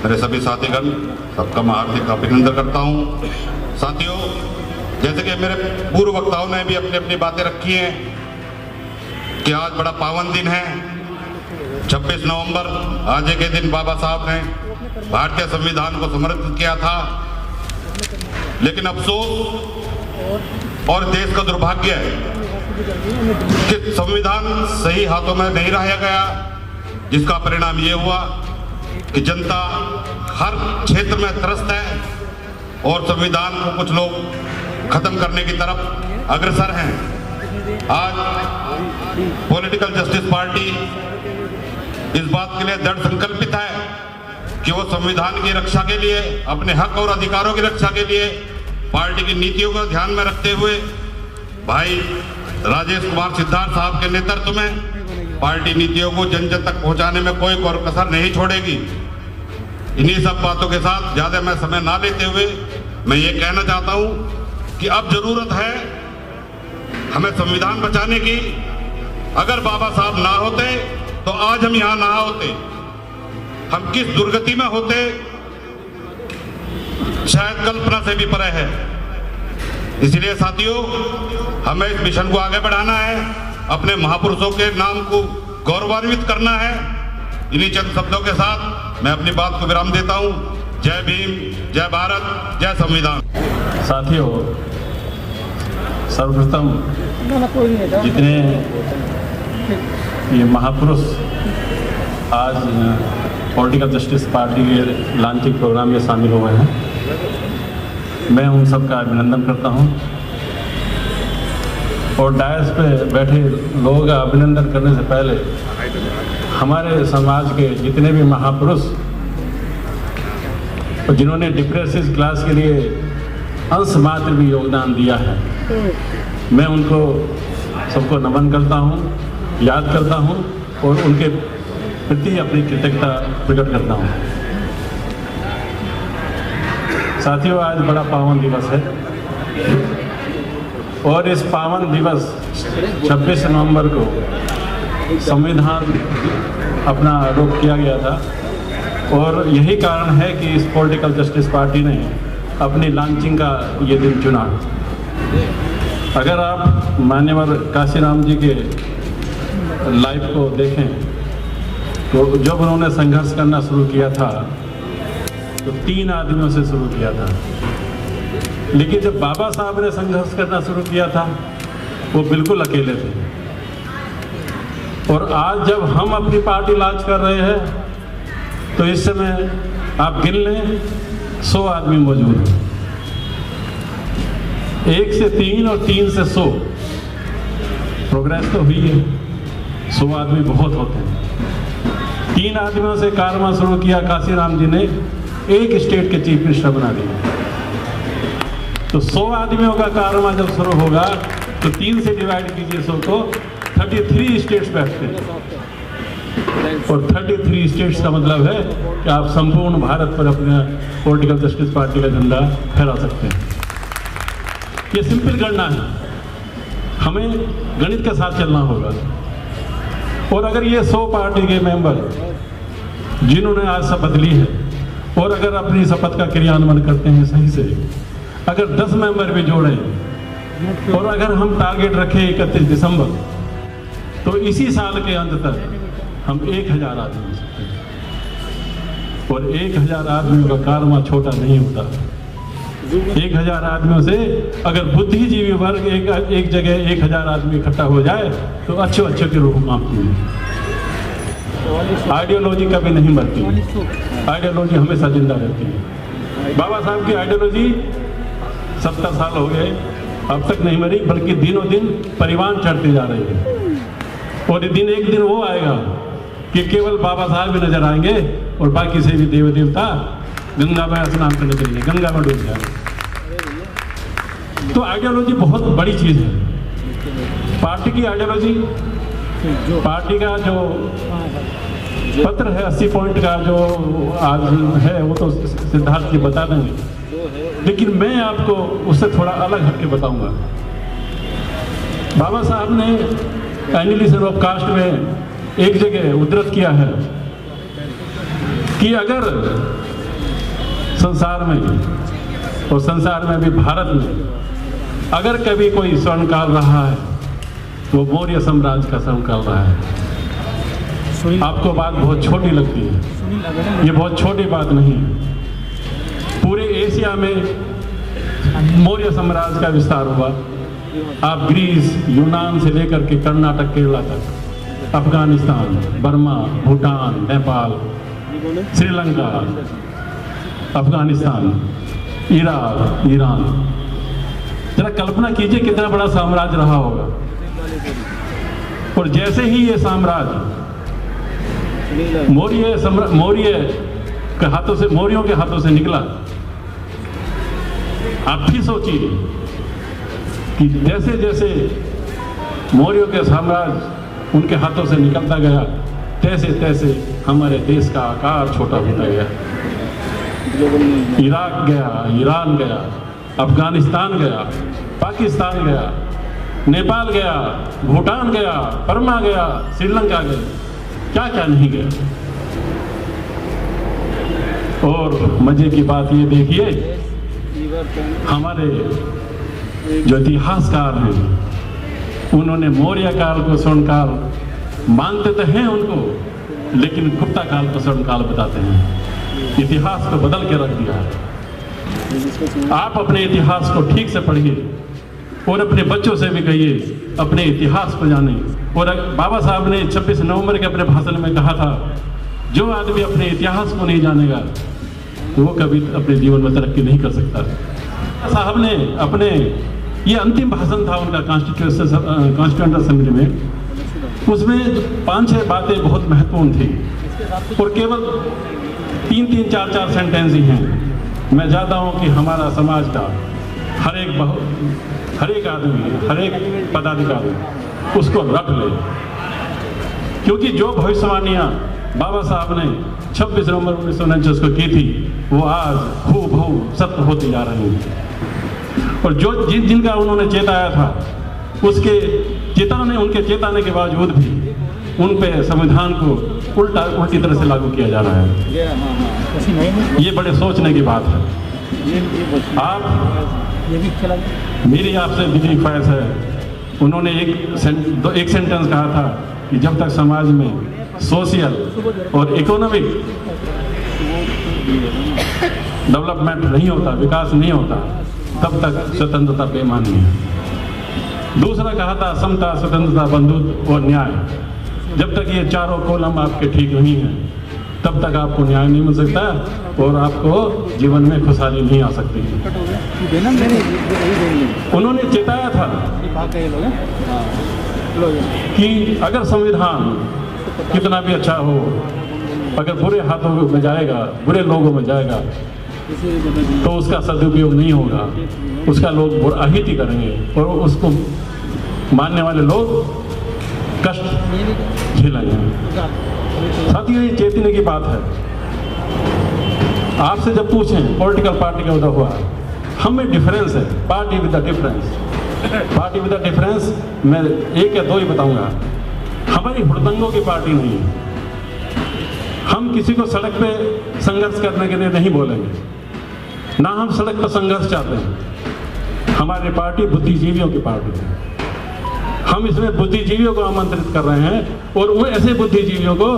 मेरे सभी साथीगण, सबका मैं हार्दिक अभिनंदन करता हूँ। साथियों, जैसे कि मेरे पूर्व वक्ताओं ने भी अपनी अपनी बातें रखी हैं कि आज बड़ा पावन दिन है, 26 नवंबर। आज के दिन बाबा साहब ने भारतीय संविधान को समर्पित किया था, लेकिन अफसोस और देश का दुर्भाग्य है कि संविधान सही हाथों में नहीं रहा गया, जिसका परिणाम ये हुआ कि जनता हर क्षेत्र में त्रस्त है और संविधान को कुछ लोग खत्म करने की तरफ अग्रसर हैं। आज पॉलिटिकल जस्टिस पार्टी इस बात के लिए दृढ़ संकल्पित है कि वो संविधान की रक्षा के लिए, अपने हक और अधिकारों की रक्षा के लिए पार्टी की नीतियों को ध्यान में रखते हुए भाई राजेश कुमार सिद्धार्थ साहब के नेतृत्व में पार्टी नीतियों को जन जन तक पहुंचाने में कोई कसर नहीं छोड़ेगी। इन्हीं सब बातों के साथ ज़्यादा मैं समय ना लेते हुए मैं ये कहना चाहता हूँ कि अब जरूरत है हमें संविधान बचाने की। अगर बाबा साहब ना होते तो आज हम यहाँ ना होते, हम किस दुर्गति में होते शायद कल्पना से भी परे है। इसलिए साथियों, हमें इस मिशन को आगे बढ़ाना है, अपने महापुरुषों के नाम को गौरवान्वित करना है। इन्हीं चंद शब्दों के साथ मैं अपनी बात को विराम देता हूँ। जय भीम, जय भारत, जय संविधान। साथियों, सर्वप्रथम जितने ये महापुरुष आज पॉलिटिकल जस्टिस पार्टी के लॉन्चिंग प्रोग्राम में शामिल हुए हैं। मैं उन सब का अभिनंदन करता हूं और डायस पे बैठे लोगों का अभिनंदन करने से पहले हमारे समाज के जितने भी महापुरुष जिन्होंने डिप्रेसिव क्लास के लिए अंश मात्र भी योगदान दिया है, मैं उनको सबको नमन करता हूं, याद करता हूं और उनके प्रति अपनी कृतज्ञता प्रकट करता हूं। साथियों, आज बड़ा पावन दिवस है और इस पावन दिवस 26 नवंबर को संविधान अपना आरोप किया गया था और यही कारण है कि इस पॉलिटिकल जस्टिस पार्टी ने अपनी लॉन्चिंग का ये दिन चुना। अगर आप मान्यवर काशीराम जी के लाइफ को देखें तो जब उन्होंने संघर्ष करना शुरू किया था तो 3 आदमियों से शुरू किया था, लेकिन जब बाबा साहब ने संघर्ष करना शुरू किया था वो बिल्कुल अकेले थे। और आज जब हम अपनी पार्टी लॉन्च कर रहे हैं तो इस समय आप गिन लें 100 आदमी मौजूद हैं। 1 से 3 और 3 से 100 प्रोग्रेस तो हुई है। 100 आदमी बहुत होते हैं। 3 आदमियों से कारवां शुरू किया काशीराम जी ने, एक स्टेट के चीफ मिनिस्टर बना दिया। तो 100 आदमियों का कारवां जब शुरू होगा तो 3 से डिवाइड कीजिए 100 को, 33 स्टेट्स बैठते हैं और 33 स्टेट्स का मतलब है कि आप संपूर्ण भारत पर अपने पॉलिटिकल जस्टिस पार्टी का झंडा फहरा सकते हैं। ये सिंपल गणना है, हमें गणित के साथ चलना होगा। और अगर ये 100 पार्टी के मेंबर जिन्होंने आज शपथ ली है और अगर अपनी शपथ का क्रियान्वयन करते हैं सही से, अगर 10 मेंबर भी जोड़ें और अगर हम टारगेट रखें 31 दिसंबर, तो इसी साल के अंत तक हम 1000 आदमी हो सकते हैं। और 1000 आदमियों का कारवां छोटा नहीं होता। 1000 आदमियों से अगर बुद्धिजीवी वर्ग एक जगह 1000 आदमी इकट्ठा हो जाए तो अच्छे के रूप कांपती है। आइडियोलॉजी कभी नहीं मरती, आइडियोलॉजी हमेशा जिंदा रहती है। बाबा साहब की आइडियोलॉजी 70 साल हो गए, अब तक नहीं मरी, बल्कि दिनों दिन परिवार चढ़ते जा रहे हैं। और एक दिन वो आएगा कि केवल बाबा साहब भी नजर आएंगे और बाकी से भी देव देवता गंगा में स्नान करने चलेंगे, गंगा में डूब जाएंगे। तो आइडियोलॉजी बहुत बड़ी चीज है। पार्टी की आइडियोलॉजी, पार्टी का जो पत्र है 80 पॉइंट का जो आज है वो तो सिद्धार्थ जी बता देंगे, लेकिन मैं आपको उससे थोड़ा अलग हटके बताऊंगा। बाबा साहब ने एनिलिसिस ऑफ कास्ट में एक जगह उद्धृत किया है कि अगर संसार में और संसार में भी भारत में अगर कभी कोई स्वर्णकाल रहा है तो मौर्य साम्राज्य का स्वर्णकाल रहा है। आपको बात बहुत छोटी लगती है, ये बहुत छोटी बात नहीं है। पूरे एशिया में मौर्य साम्राज्य का विस्तार हुआ। आप ग्रीस, यूनान से लेकर के कर्नाटक, केरला तक, Afghanistan, Burma, Bhutan, Nepal, Sri Lanka, Afghanistan, Iraq, Iran, जरा कल्पना कीजिए कितना बड़ा साम्राज्य रहा होगा। और जैसे ही ये साम्राज्य मौर्यों के हाथों से निकला, आप भी सोचिए कि जैसे जैसे मौर्यों के साम्राज्य उनके हाथों से निकलता गया, तैसे तैसे हमारे देश का आकार छोटा होता गया। इराक गया, ईरान गया, अफगानिस्तान गया, पाकिस्तान गया, नेपाल गया, भूटान गया, बर्मा गया, श्रीलंका गया, क्या क्या नहीं गया। और मजे की बात ये देखिए, हमारे जो इतिहासकार हैं उन्होंने मौर्य काल को स्वर्णकाल मानते तो हैं उनको, लेकिन गुप्ता काल को स्वर्णकाल बताते हैं। इतिहास को बदल के रख दिया है। आप अपने इतिहास को ठीक से पढ़िए और अपने बच्चों से भी कहिए अपने इतिहास को जाने। और बाबा साहब ने 26 नवंबर के अपने भाषण में कहा था जो आदमी अपने इतिहास को नहीं जानेगा वो कभी अपने जीवन में तरक्की नहीं कर सकता। साहब ने अपने ये अंतिम भाषण था उनका कॉन्स्टिट्यूएंट असेंबली में, उसमें 5-6 बातें बहुत महत्वपूर्ण थी और केवल 3-3, 4-4 सेंटेंस ही हैं। मैं चाहता हूँ कि हमारा समाज का हर एक आदमी, हर एक पदाधिकारी उसको रख ले, क्योंकि जो भविष्यवाणियाँ बाबा साहब ने 26 नवंबर 1949 को की थी वो आज हूबहू सत्य होती जा रही हैं। और जो जिनका उन्होंने चेताया था उनके चेताने के बावजूद भी उन पे संविधान को उल्टी तरह से लागू किया जा रहा है। ये बड़े सोचने की बात है। मेरी आपसे बिजली ख्वाहिश है, उन्होंने एक सेंटेंस कहा था कि जब तक समाज में सोशल और इकोनॉमिक डेवलपमेंट नहीं होता, विकास नहीं होता, तब तक स्वतंत्रता बेमानी है। दूसरा कहा था समता, स्वतंत्रता, बंधुत्व और न्याय। जब तक ये चारों कॉलम आपके ठीक नहीं हैं तब तक आपको न्याय नहीं मिल सकता और आपको जीवन में खुशहाली नहीं आ सकती। उन्होंने चेताया था कि अगर संविधान कितना भी अच्छा हो, अगर बुरे हाथों में जाएगा, बुरे लोगों में जाएगा तो उसका सदुपयोग नहीं होगा, उसका लोग बुराहिती करेंगे और उसको मानने वाले लोग कष्ट झेलेंगे। साथियों, ये चेतने की बात है। आपसे जब पूछें पॉलिटिकल पार्टी का उदय हुआ, हम में डिफरेंस है, party with the difference. Party with the difference मैं 1 या 2 ही बताऊंगा। हमारी हुड़दंगों की पार्टी नहीं है। हम किसी को सड़क पे संघर्ष करने के लिए नहीं बोलेंगे, ना हम सड़क पर संघर्ष चाहते हैं। हमारी पार्टी बुद्धिजीवियों की पार्टी है। हम इसमें बुद्धिजीवियों को आमंत्रित कर रहे हैं और वो ऐसे बुद्धिजीवियों को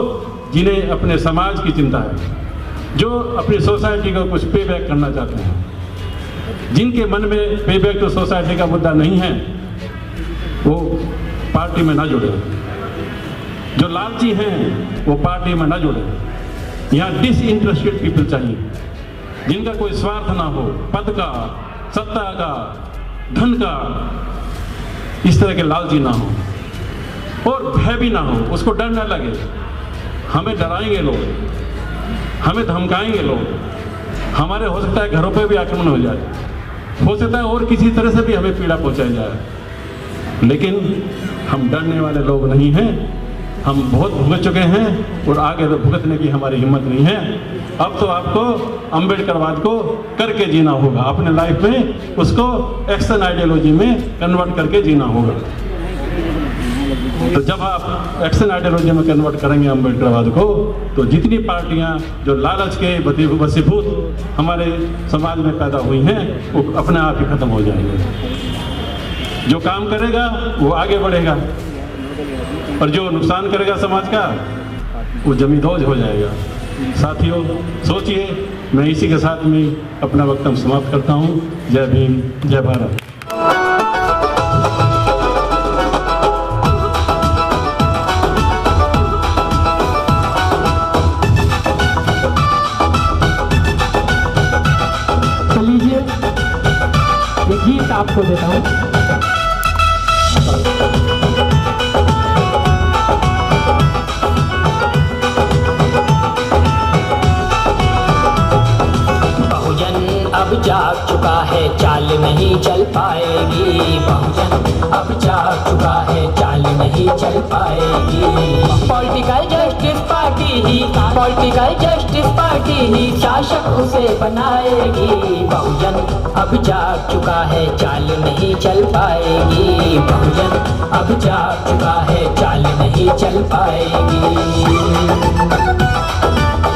जिन्हें अपने समाज की चिंता है, जो अपनी सोसाइटी को कुछ पे बैक करना चाहते हैं, जिनके मन में पे बैक टू सोसाइटी का मुद्दा नहीं है, वो पार्टी में ना जुड़े। जो लालची हैं वो पार्टी में ना जुड़े। यहाँ डिसइंटरेस्टेड पीपल चाहिए, जिनका कोई स्वार्थ ना हो, पद का, सत्ता का, धन का, इस तरह के लालची ना हो और भय भी ना हो, उसको डर ना लगे। हमें डराएंगे लोग, हमें धमकाएंगे लोग, हमारे हो सकता है घरों पे भी आक्रमण हो जाए, हो सकता है और किसी तरह से भी हमें पीड़ा पहुंचाई जाए, लेकिन हम डरने वाले लोग नहीं हैं। हम बहुत भुगत चुके हैं और आगे तो भुगतने की हमारी हिम्मत नहीं है। अब तो आपको अम्बेडकरवाद को करके जीना होगा, अपने लाइफ में उसको एक्शन आइडियोलॉजी में कन्वर्ट करके जीना होगा। तो जब आप एक्शन आइडियोलॉजी में कन्वर्ट करेंगे अम्बेडकरवाद को, तो जितनी पार्टियां जो लालच के वशीभूत हमारे समाज में पैदा हुई हैं वो अपने आप ही खत्म हो जाएंगे। जो काम करेगा वो आगे बढ़ेगा और जो नुकसान करेगा समाज का वो जमींदोज हो जाएगा। साथियों, सोचिए। मैं इसी के साथ में अपना वक्तव्य समाप्त करता हूँ। जय भीम, जय भारत। तो लीजिए ये गीत आपको देता हूँ। अब जाग चुका है, चाल नहीं चल पाएगी। बहुजन अब जाग चुका है, चाल नहीं चल पाएगी। पॉलिटिकल जस्टिस पार्टी ही शासक उसे बनाएगी। बहुजन अब जाग चुका है, चाल नहीं चल पाएगी। बहुजन अब जाग चुका है, चाल नहीं चल पाएगी।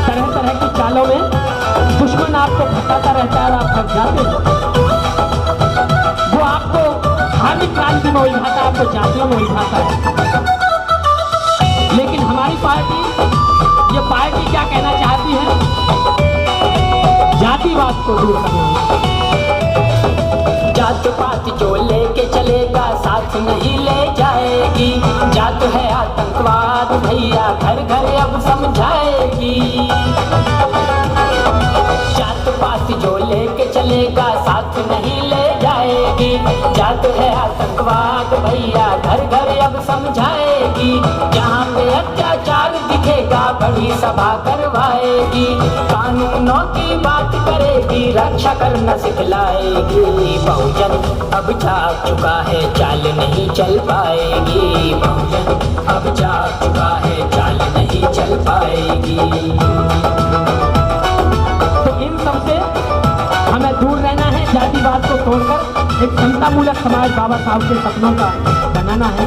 तरह तरह की चालों में दुश्मन आपको भटकाता रहता है और आप फंस जाते हैं। वो आपको धार्मिक क्रांति में उलझाता है, आपको जातियों में उलझाता है। लेकिन हमारी पार्टी, ये पार्टी क्या कहना चाहती है? जातिवाद को दूर करना। जात पात जो लेके चलेगा साथ नहीं ले जाएगी। जात है आतंकवाद भैया, घर घर अब समझाएगी। मिलेगा साथ नहीं ले जाएगी। जात है आतंकवाद भैया घर घर अब समझाएगी। जहाँ पे अत्याचार दिखेगा बड़ी सभा करवाएगी। कानूनों की बात करेगी रक्षा करना सिखलाएगी। बहुजन अब जाग चुका है चाल नहीं चल पाएगी। बहुजन अब जाग चुका है चाल नहीं चल पाएगी। तो इन सबसे हमें दूर रहना है, जातिवाद को तोड़कर एक समतामूलक समाज बाबा साहब के सपनों का बनाना है।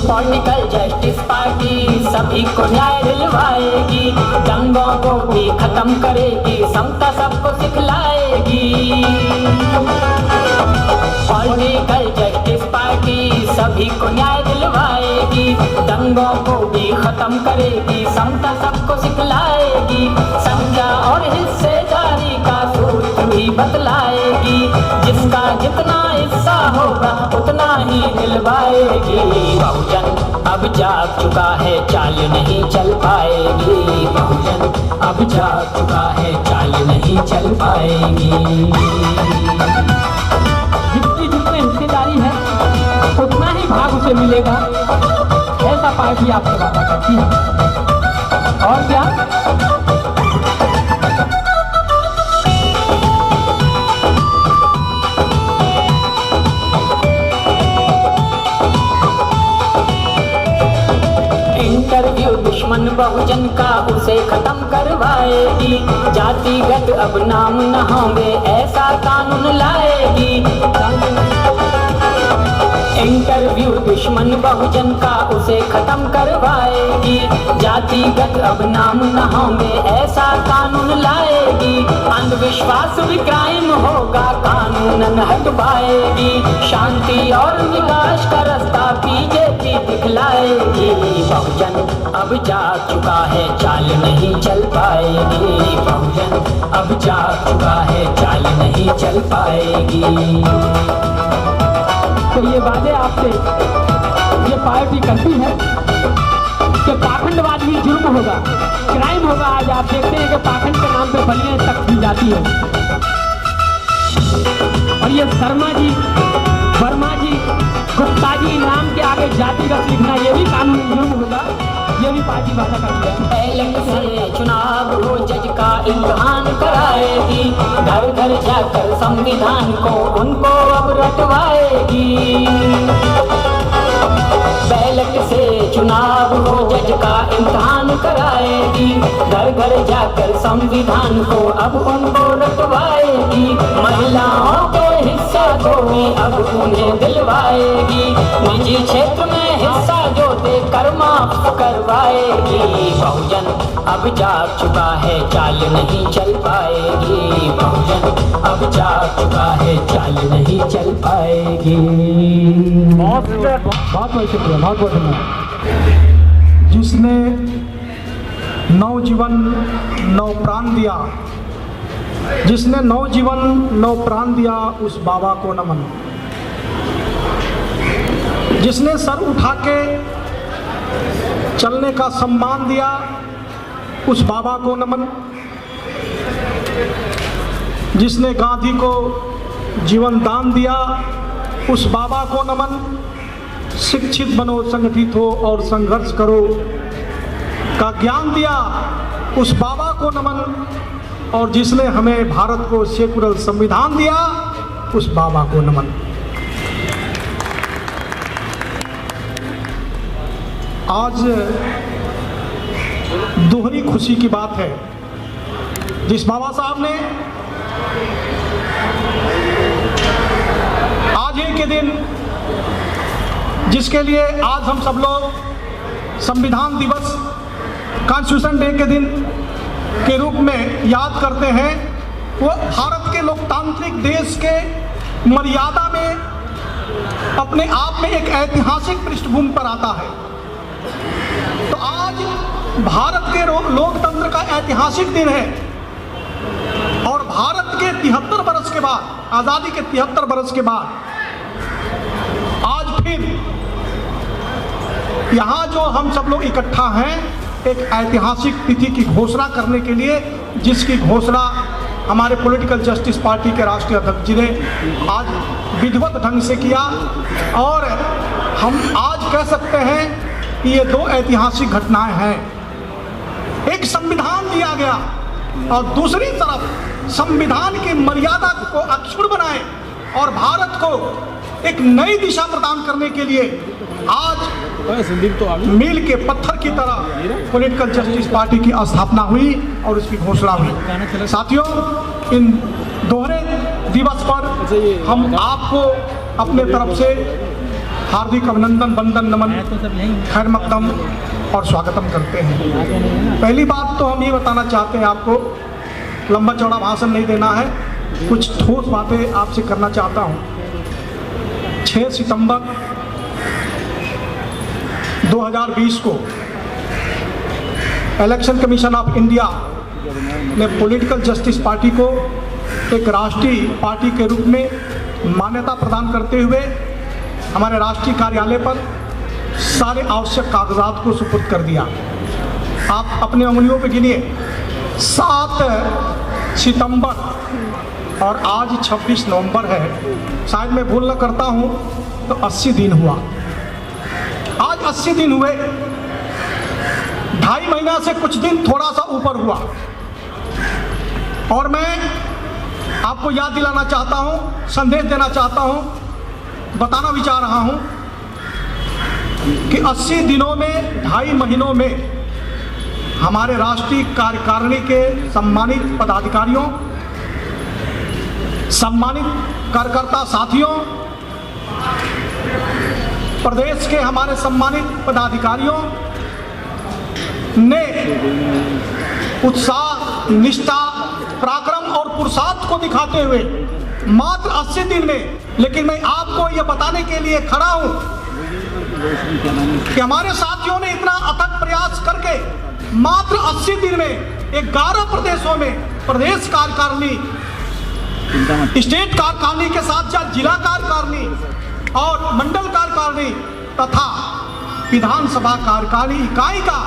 पॉलिटिकल जस्टिस पार्टी सभी को न्याय दिलवाएगी। दंगों को भी खत्म करेगी, समता सबको सिखलाएगी। पॉलिटिकल जस्टिस पार्टी सभी को न्याय दिलवाएगी। दंगों को भी खत्म करेगी, समता सबको सिखलाएगी। समझा और हिस्सेदारी का सूत्र भी बतलाएगी। जिसका जितना हिस्सा होगा उतना ही दिलवाएगी। बहुजन अब जाग चुका है चाल नहीं चल पाएगी। बहुजन अब जाग चुका है चाल नहीं चल पाएगी। जितनी जितनी हिस्सेदारी है उतना ही भाग उसे मिलेगा, ऐसा पार्टी आपसे वादा करती है। और क्या इंटरव्यू दुश्मन बहुजन का उसे खत्म करवाएगी। जातिगत अब नाम न होंगे ऐसा कानून लाएगी। इंटरव्यू दुश्मन बहुजन का उसे खत्म करवाएगी। जातिगत अब नाम न होंगे ऐसा कानून लाएगी। अंधविश्वास भी क्राइम होगा कानूनन हटवाएगी। शांति और विकास का रास्ता बीजेपी दिखलाएगी। बहुजन अब जाग चुका है चाल नहीं चल पाएगी। बहुजन अब जाग चुका है चाल नहीं चल पाएगी। तो ये वादे आपसे ये पार्टी करती है कि पाखंडवाद भी जुर्म होगा, क्राइम होगा। आज आप देखते हैं कि पाखंड के नाम पे बलियां तक दी जाती है। और ये शर्मा जी, वर्मा जी, गुप्ता जी नाम के आगे जातिगत लिखना ये भी कानूनी जुर्म होगा, ये भी पार्टी वादा करती है। पहले से चुनाव हो जज का इम्तिहान कराएगी। घर घर जाकर संविधान को उनको अब रटवाएगी। बैलेट से चुनाव हो जज का इम्तिहान कराएगी। घर घर जाकर संविधान को अब उनको रटवाएगी। महिलाओं के हिस्सा को भी अब उन्हें दिलवाएगी। निजी क्षेत्र में हिस्सा जो देकर माफ करवाएगी। बहुजन अब जाग चुका है चाल नहीं चल पाएगी। बहुजन अब जाग चुका है चाल नहीं चल पाएगी। बहुत बहुत शुक्रिया, बहुत बहुत धन्यवाद। जिसने नवजीवन नव प्राण दिया, जिसने नवजीवन नव प्राण दिया उस बाबा को नमन। जिसने सर उठा के चलने का सम्मान दिया उस बाबा को नमन। जिसने गांधी को जीवन दान दिया उस बाबा को नमन। शिक्षित बनो, संगठित हो और संघर्ष करो का ज्ञान दिया उस बाबा को नमन। और जिसने हमें भारत को सेकुलर संविधान दिया उस बाबा को नमन। आज दोहरी खुशी की बात है। जिस बाबा साहब ने आज ही के दिन, जिसके लिए आज हम सब लोग संविधान दिवस, कॉन्स्टिट्यूशन डे के दिन के रूप में याद करते हैं, वो भारत के लोकतांत्रिक देश के मर्यादा में अपने आप में एक ऐतिहासिक पृष्ठभूमि पर आता है। तो आज भारत के लोकतंत्र का ऐतिहासिक दिन है और भारत के 73 वर्ष के बाद, आज़ादी के 73 वर्ष के बाद यहाँ जो हम सब लोग इकट्ठा हैं एक ऐतिहासिक तिथि की घोषणा करने के लिए, जिसकी घोषणा हमारे पॉलिटिकल जस्टिस पार्टी के राष्ट्रीय अध्यक्ष जी ने आज विधिवत ढंग से किया। और हम आज कह सकते हैं कि ये दो ऐतिहासिक घटनाएं हैं। एक संविधान दिया गया और दूसरी तरफ संविधान की मर्यादा को अक्षुण्ण बनाए और भारत को एक नई दिशा प्रदान करने के लिए आज मील के पत्थर की तरह पॉलिटिकल जस्टिस पार्टी की स्थापना हुई और इसकी घोषणा हुई। साथियों, इन दोहरे दिवस पर हम आपको अपने तरफ से हार्दिक अभिनंदन, वंदन, नमन, खैर मकदम और स्वागतम करते हैं। पहली बात तो हम ये बताना चाहते हैं आपको, लंबा चौड़ा भाषण नहीं देना है, कुछ ठोस बातें आपसे करना चाहता हूँ। 6 सितंबर 2020 को इलेक्शन कमीशन ऑफ इंडिया ने पॉलिटिकल जस्टिस पार्टी को एक राष्ट्रीय पार्टी के रूप में मान्यता प्रदान करते हुए हमारे राष्ट्रीय कार्यालय पर सारे आवश्यक कागजात को सुपुर्द कर दिया। आप अपने उंगलियों पे गिनिए, 7 सितंबर और आज 26 नवंबर है, शायद मैं भूल न करता हूँ तो 80 दिन हुआ। आज 80 दिन हुए, 2.5 महीना से कुछ दिन थोड़ा सा ऊपर हुआ। और मैं आपको याद दिलाना चाहता हूँ, संदेश देना चाहता हूँ, बताना भी चाह रहा हूँ कि 80 दिनों में, 2.5 महीनों में हमारे राष्ट्रीय कार्यकारिणी के सम्मानित पदाधिकारियों, सम्मानित कार्यकर्ता साथियों, प्रदेश के हमारे सम्मानित पदाधिकारियों ने उत्साह, निष्ठा, पराक्रम और पुरुषार्थ को दिखाते हुए मात्र 80 दिन में, लेकिन मैं आपको यह बताने के लिए खड़ा हूं कि हमारे साथियों ने इतना अथक प्रयास करके मात्र 80 दिन में 11 प्रदेशों में प्रदेश कार्यकारिणी, स्टेट कार्यकारिणी के साथ साथ जिला कार्यकारिणी और मंडल कार्यकारिणी तथा विधानसभा कार्यकारिणी इकाई का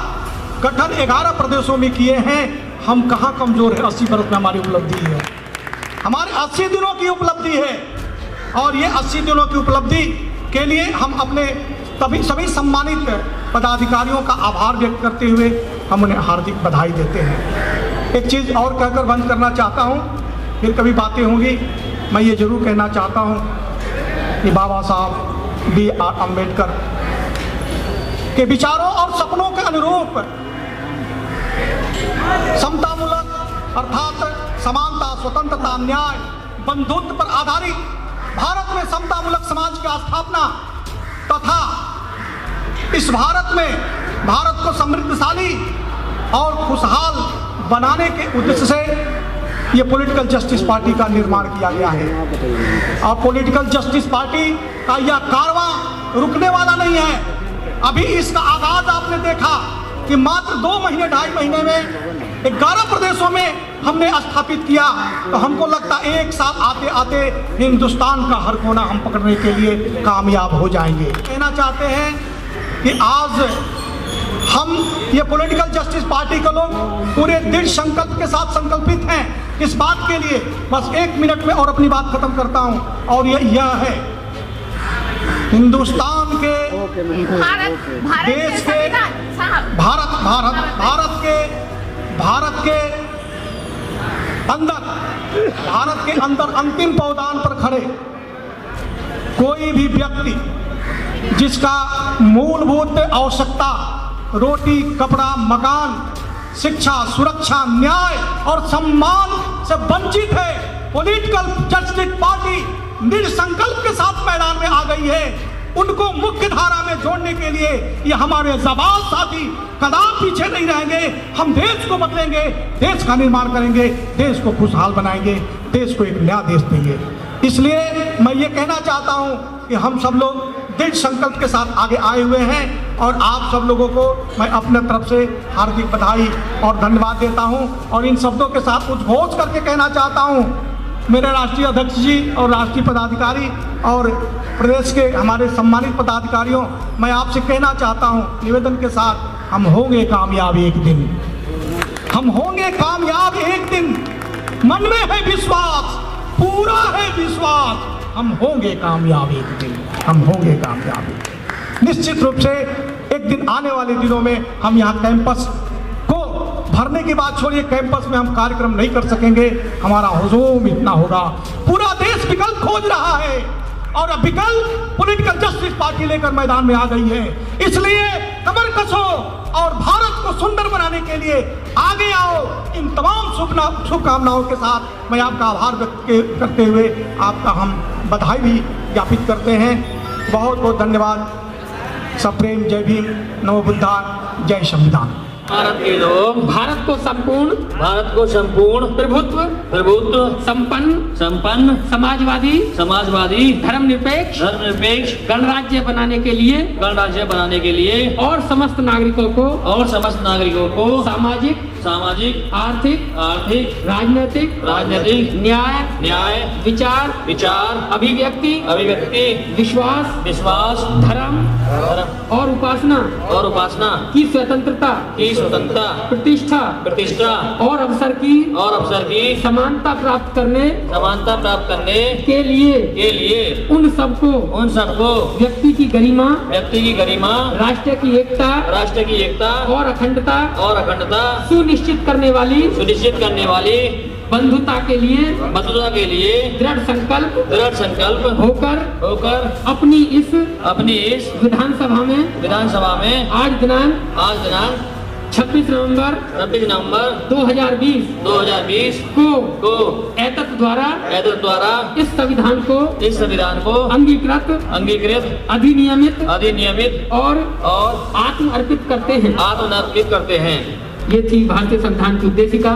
गठन 11 प्रदेशों में किए हैं। हम कहाँ कमजोर है? 80 वर्ष में हमारी उपलब्धि है, हमारे 80 दिनों की उपलब्धि है। और ये 80 दिनों की उपलब्धि के लिए हम अपने सभी सम्मानित पदाधिकारियों का आभार व्यक्त करते हुए हम उन्हें हार्दिक बधाई देते हैं। एक चीज़ और कहकर बंद करना चाहता हूँ, फिर कभी बातें होंगी। मैं ये जरूर कहना चाहता हूँ कि बाबा साहब B.R. अम्बेडकर के विचारों और सपनों के अनुरूप समतामूलक अर्थात समानता, स्वतंत्रता, न्याय, बंधुत्व पर आधारित भारत में समतामूलक समाज की स्थापना तथा इस भारत में भारत को समृद्धशाली और खुशहाल बनाने के उद्देश्य से ये पॉलिटिकल जस्टिस पार्टी का निर्माण किया गया है। और पॉलिटिकल जस्टिस पार्टी का यह कारवां रुकने वाला नहीं है। अभी इसका आगाज आपने देखा कि मात्र 2 महीने, 2.5 महीने में 11 प्रदेशों में हमने स्थापित किया, तो हमको लगता है एक साथ आते आते हिंदुस्तान का हर कोना हम पकड़ने के लिए कामयाब हो जाएंगे। कहना चाहते हैं कि आज हम ये पॉलिटिकल जस्टिस पार्टी के लोग पूरे दृढ़ संकल्प के साथ संकल्पित हैं इस बात के लिए। बस 1 मिनट में और अपनी बात खत्म करता हूं, और यह है हिंदुस्तान के देश के भारत के अंदर अंतिम पावदान पर खड़े कोई भी व्यक्ति जिसका मूलभूत आवश्यकता रोटी, कपड़ा, मकान, शिक्षा, सुरक्षा, न्याय और सम्मान से वंचित है, पॉलिटिकल जस्टिस पार्टी दृढ़ संकल्प के साथ मैदान में आ गई है। उनको मुख्य धारा में जोड़ने के लिए ये हमारे ज़बान साथी कदम पीछे नहीं रहेंगे। हम देश को बदलेंगे, देश का निर्माण करेंगे, देश को खुशहाल बनाएंगे, देश को एक नया देश देंगे। इसलिए मैं ये कहना चाहता हूँ कि हम सब लोग दृढ़ संकल्प के साथ आगे आए हुए हैं, और आप सब लोगों को मैं अपने तरफ से हार्दिक बधाई और धन्यवाद देता हूँ। और इन शब्दों के साथ उद्घोष करके कहना चाहता हूँ, मेरे राष्ट्रीय अध्यक्ष जी और राष्ट्रीय पदाधिकारी और प्रदेश के हमारे सम्मानित पदाधिकारियों, मैं आपसे कहना चाहता हूं निवेदन के साथ, हम होंगे कामयाब एक दिन, हम होंगे कामयाब एक दिन। मन में है विश्वास, पूरा है विश्वास, हम होंगे कामयाब एक दिन, हम होंगे कामयाब। निश्चित रूप से एक दिन आने वाले दिनों में हम यहाँ कैंपस को भरने की बात छोड़िए, कैंपस में हम कार्यक्रम नहीं कर सकेंगे, हमारा हुजूम इतना होगा। पूरा देश विकल्प खोज रहा है और अब विकल्प पॉलिटिकल जस्टिस पार्टी लेकर मैदान में आ गई है। इसलिए कमर कसो और भारत को सुंदर बनाने के लिए आगे आओ। इन तमाम शुभकामनाओं के साथ मैं आपका आभार व्यक्त करते हुए आपका हम बधाई भी ज्ञापित करते हैं। बहुत बहुत धन्यवाद। सप्रेम, जय भीम, नमो बुद्धा, जय संविधान। भारत के लोग भारत को संपूर्ण प्रभुत्व संपन्न समाजवादी धर्मनिरपेक्ष गणराज्य बनाने के लिए और समस्त नागरिकों को सामाजिक आर्थिक राजनीतिक न्याय विचार अभिव्यक्ति विश्वास धर्म और उपासना की स्वतंत्रता प्रतिष्ठा और अवसर की समानता प्राप्त करने के लिए उन सबको व्यक्ति की गरिमा राष्ट्र की एकता और अखंडता सुनिश्चित करने वाली बंधुता के लिए दृढ़ संकल्प होकर अपनी इस विधानसभा में आज दिनांक 26 नवंबर 2020 को एतत् द्वारा इस संविधान को अंगीकृत अधिनियमित और आत्म अर्पित करते हैं। ये थी भारतीय संविधान की उद्देशिका।